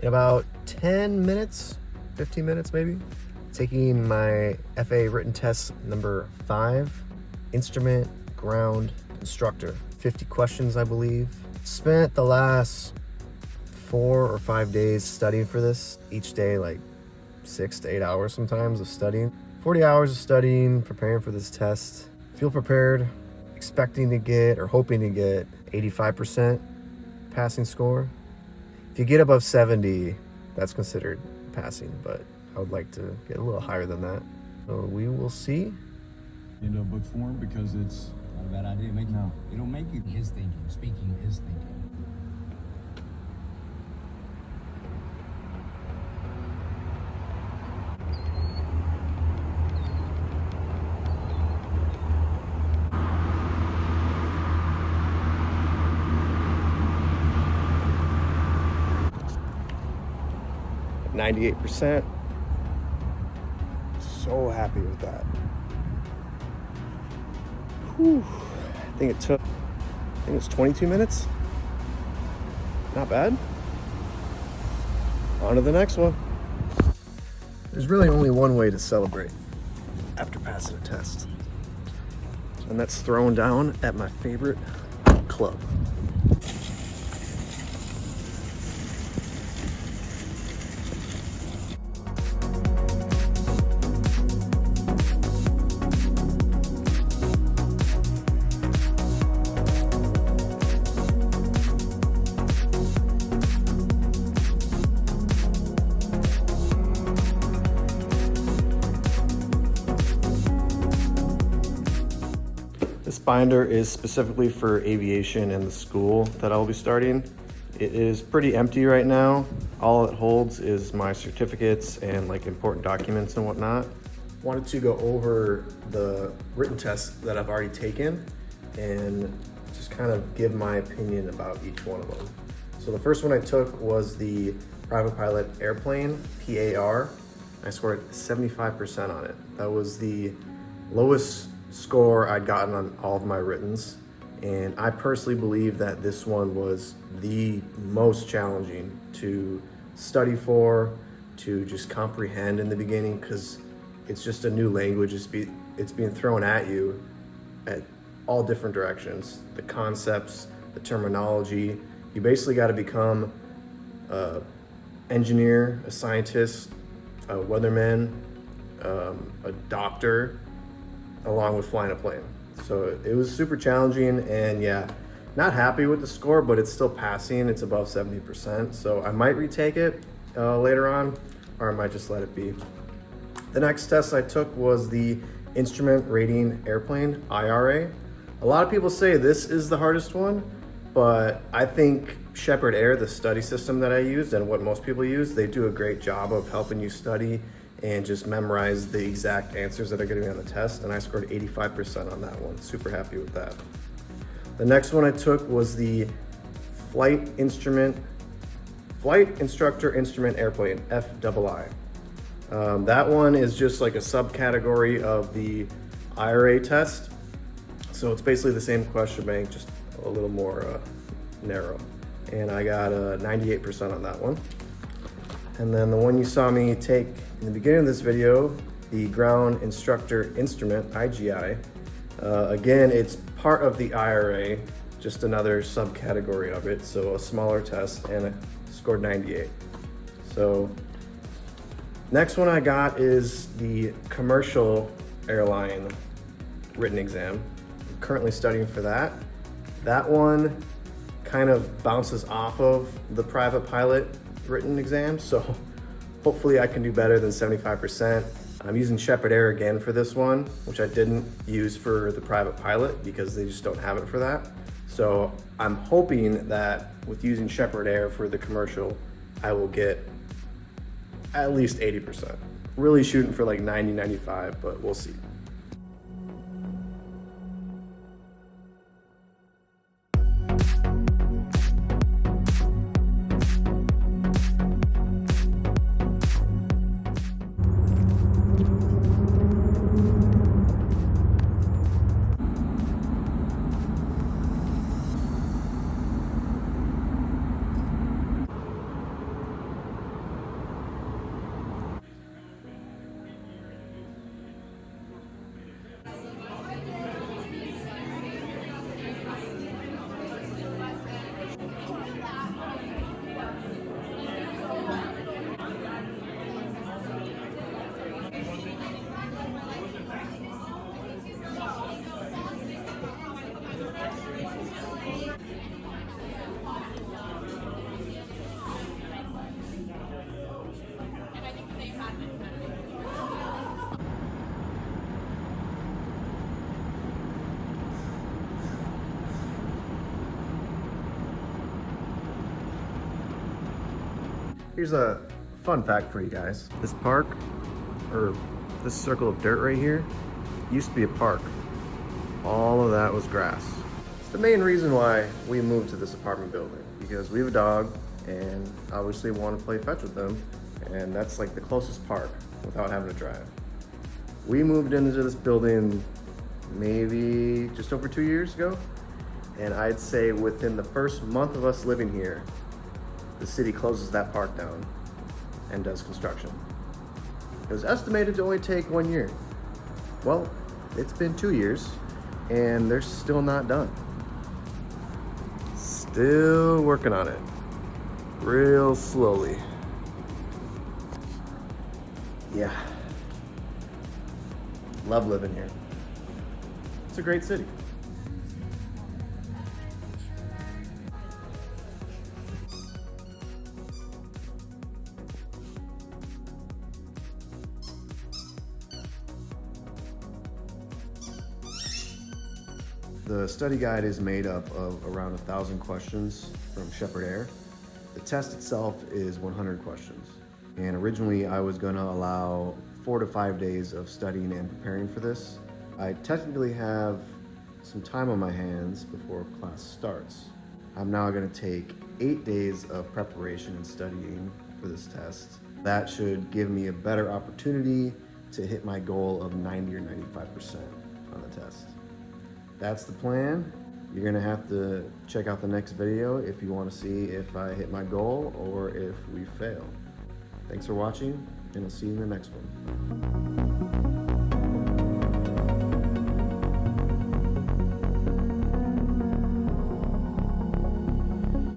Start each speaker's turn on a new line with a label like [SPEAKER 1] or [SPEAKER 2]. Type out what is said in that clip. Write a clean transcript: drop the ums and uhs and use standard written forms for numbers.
[SPEAKER 1] in about 10 minutes, 15 minutes maybe. Taking my FAA written test number 5, instrument, ground, instructor. 50 questions, I believe. Spent the last 4 or 5 days studying for this. Each day, like 6 to 8 hours sometimes of studying. 40 hours of studying, preparing for this test. Feel prepared, expecting to get or hoping to get 85% passing score. If you get above 70, that's considered passing, but I would like to get a little higher than that. So we will see.
[SPEAKER 2] Into a book form because it's
[SPEAKER 3] not a bad idea. It'll make you his thinking, speaking his thinking.
[SPEAKER 1] At 98%. So happy with that. Whew. I think it's 22 minutes. Not bad. On to the next one. There's really only one way to celebrate after passing a test, and that's throwing down at my favorite club. This binder is specifically for aviation and the school that I'll be starting. It is pretty empty right now. All it holds is my certificates and like important documents and whatnot. Wanted to go over the written tests that I've already taken and just kind of give my opinion about each one of them. So the first one I took was the private pilot airplane, PAR. I scored 75% on it. That was the lowest score I'd gotten on all of my writtens, and I personally believe that this one was the most challenging to study for, to just comprehend in the beginning, because it's just a new language. It's being thrown at you at all different directions. The concepts, the terminology. You basically got to become an engineer, a scientist, a weatherman, a doctor, along with flying a plane. So it was super challenging, and yeah, not happy with the score, but it's still passing. It's above 70%. So I might retake it later on, or I might just let it be. The next test I took was the Instrument Rating Airplane, IRA. A lot of people say this is the hardest one, but I think Shepherd Air, the study system that I used and what most people use, they do a great job of helping you study and just memorize the exact answers that are going to be on the test, and I scored 85% on that one. Super happy with that. The next one I took was the Flight Instructor Instrument Airplane, FAA. That one is just like a subcategory of the IRA test. So it's basically the same question bank, just a little more narrow. And I got a 98% on that one. And then the one you saw me take in the beginning of this video, the Ground Instructor Instrument, IGI. Again, it's part of the IRA, just another subcategory of it. So a smaller test, and I scored 98. So next one I got is the Commercial Airline Written Exam. I'm currently studying for that. That one kind of bounces off of the private pilot written exam, so hopefully I can do better than 75%. I'm using Shepherd Air again for this one, which I didn't use for the private pilot because they just don't have it for that. So I'm hoping that with using Shepherd Air for the commercial, I will get at least 80%. Really shooting for like 90, 95, but we'll see. Here's a fun fact for you guys. This park, or this circle of dirt right here, used to be a park. All of that was grass. It's the main reason why we moved to this apartment building, because we have a dog and obviously want to play fetch with them, and that's like the closest park without having to drive. We moved into this building maybe just over 2 years ago, and I'd say within the first month of us living here, the city closes that park down and does construction. It was estimated to only take 1 year. Well, it's been 2 years and they're still not done. Still working on it, real slowly. Yeah, love living here. It's a great city. The study guide is made up of around 1,000 questions from Shepherd Air. The test itself is 100 questions. And originally I was gonna allow 4 to 5 days of studying and preparing for this. I technically have some time on my hands before class starts. I'm now gonna take 8 days of preparation and studying for this test. That should give me a better opportunity to hit my goal of 90 or 95% on the test. That's the plan. You're gonna have to check out the next video if you wanna see if I hit my goal or if we fail. Thanks for watching, and I'll see you in the next one.